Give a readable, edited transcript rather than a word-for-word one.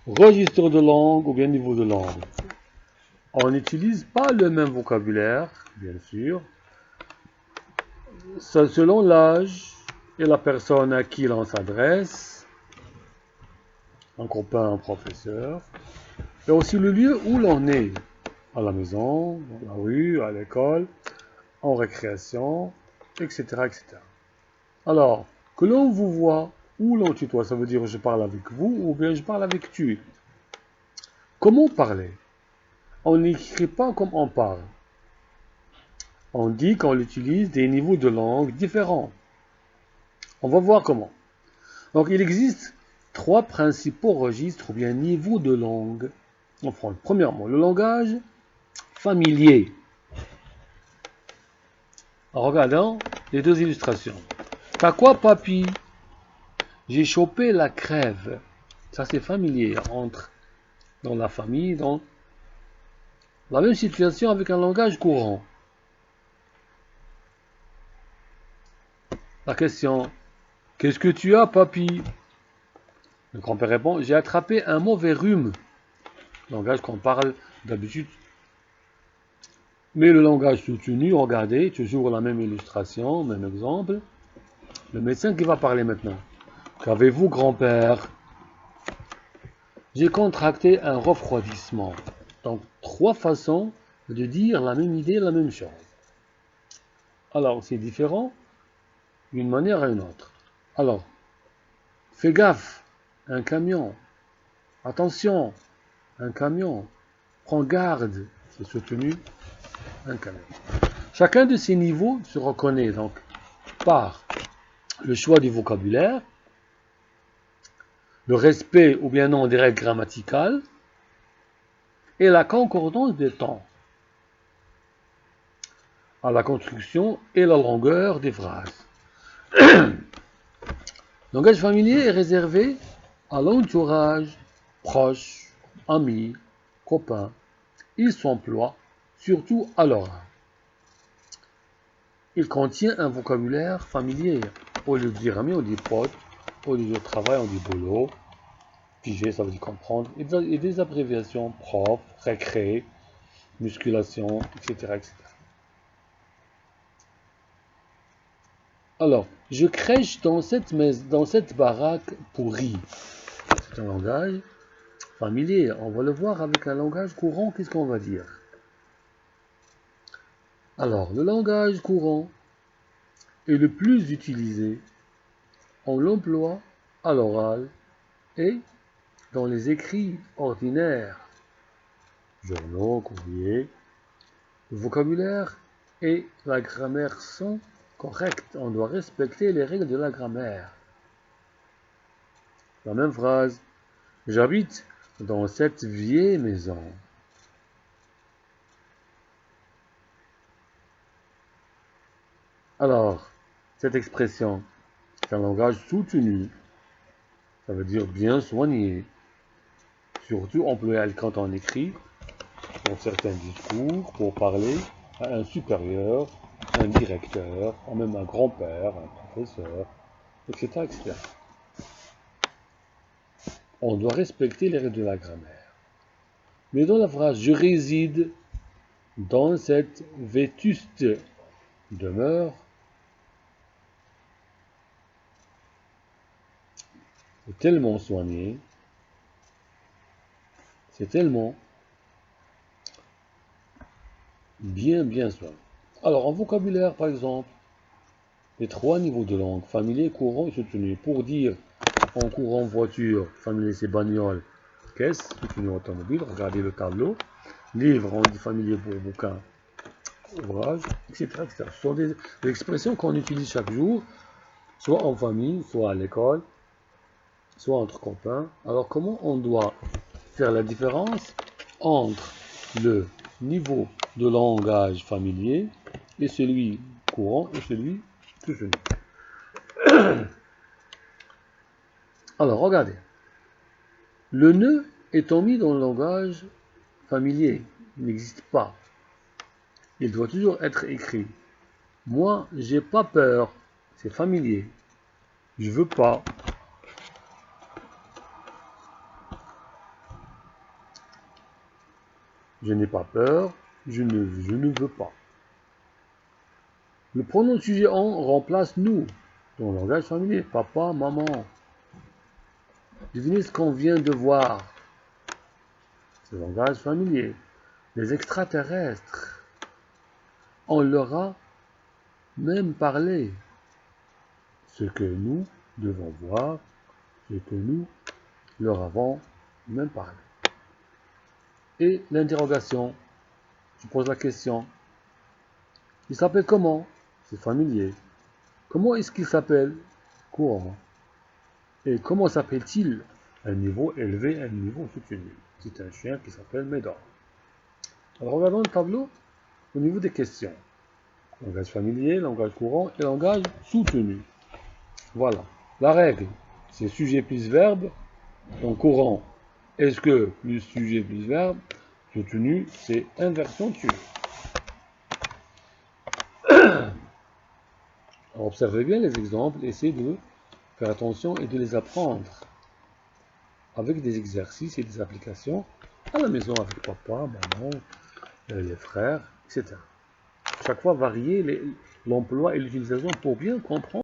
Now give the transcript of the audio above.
Registre de langue ou bien niveau de langue. On n'utilise pas le même vocabulaire, bien sûr, selon l'âge et la personne à qui l'on s'adresse, un copain, un professeur, et aussi le lieu où l'on est, à la maison, dans la rue, à l'école, en récréation, etc., etc. Alors, que l'on vous voit ou l'on tutoie, ça veut dire je parle avec vous ou bien je parle avec tu. Comment parler? On n'écrit pas comme on parle. On dit qu'on utilise des niveaux de langue différents. On va voir comment. Donc, il existe 3 principaux registres ou bien niveaux de langue en France. Premièrement, le langage familier. En regardant les 2 illustrations. T'as quoi, papy? J'ai chopé la crève. Ça, c'est familier. Entre dans la famille, dans la même situation avec un langage courant. La question, qu'est-ce que tu as, papy? Le grand-père répond, j'ai attrapé un mauvais rhume. Langage qu'on parle d'habitude. Mais le langage soutenu, regardez, toujours la même illustration, même exemple. Le médecin qui va parler maintenant. Qu'avez-vous, grand-père? J'ai contracté un refroidissement. Donc, 3 façons de dire la même idée, la même chose. Alors, c'est différent d'une manière à une autre. Alors, fais gaffe, un camion. Attention, un camion. Prends garde, c'est soutenu, un camion. Chacun de ces niveaux se reconnaît donc par le choix du vocabulaire, le respect ou bien non des règles grammaticales et la concordance des temps à la construction et la longueur des phrases. Le langage familier est réservé à l'entourage proche, amis, copains. Il s'emploie surtout à l'oral. Il contient un vocabulaire familier. Au lieu de dire ami, on dit pote. Au lieu de travail, on dit boulot. Piger, ça veut dire comprendre. Et des abréviations prof, récré, musculation, etc., etc. Alors, je crèche dans cette baraque pourrie. C'est un langage familier. On va le voir avec un langage courant. Qu'est-ce qu'on va dire? Alors, le langage courant est le plus utilisé. On l'emploie à l'oral et dans les écrits ordinaires, journaux, courriers. Le vocabulaire et la grammaire sont corrects. On doit respecter les règles de la grammaire. La même phrase. J'habite dans cette vieille maison. Alors, cette expression, c'est un langage soutenu. Ça veut dire bien soigné. Surtout employé quand on écrit, dans certains discours, pour parler à un supérieur, un directeur, ou même un grand-père, un professeur, etc., etc. On doit respecter les règles de la grammaire. Mais dans la phrase « Je réside dans cette vétuste demeure », c'est tellement soigné, c'est tellement bien soigné. Alors, en vocabulaire, par exemple, les 3 niveaux de langue, familier, courant et soutenu. Pour dire en courant voiture, familier c'est bagnole, caisse, soutenu automobile, regardez le tableau. Livre, on dit familier pour bouquin, ouvrage, etc., etc. Ce sont des expressions qu'on utilise chaque jour, soit en famille, soit à l'école, soit entre copains. Alors comment on doit faire la différence entre le niveau de langage familier et celui courant et celui soutenu? Alors regardez, le ne étant mis dans le langage familier, il n'existe pas. Il doit toujours être écrit. Moi, j'ai pas peur, c'est familier. Je veux pas. Je n'ai pas peur. Je ne veux pas. Le pronom sujet on remplace nous dans le langage familier. Papa, maman. Devinez ce qu'on vient de voir. C'est le langage familier. Les extraterrestres. On leur a même parlé. Ce que nous devons voir, ce que nous leur avons même parlé. Et l'interrogation. Tu poses la question. Il s'appelle comment? C'est familier. Comment est-ce qu'il s'appelle? Courant. Et comment s'appelle-t-il? Un niveau élevé, un niveau soutenu. C'est un chien qui s'appelle Médor. Alors regardons le tableau au niveau des questions. Langage familier, langage courant et langage soutenu. Voilà. La règle, c'est sujet plus verbe. Donc courant, est-ce que plus sujet plus verbe. Soutenu, c'est inversion tu. Alors observez bien les exemples, essayez de faire attention et de les apprendre avec des exercices et des applications à la maison avec papa, maman, les frères, etc. Chaque fois varier l'emploi et l'utilisation pour bien comprendre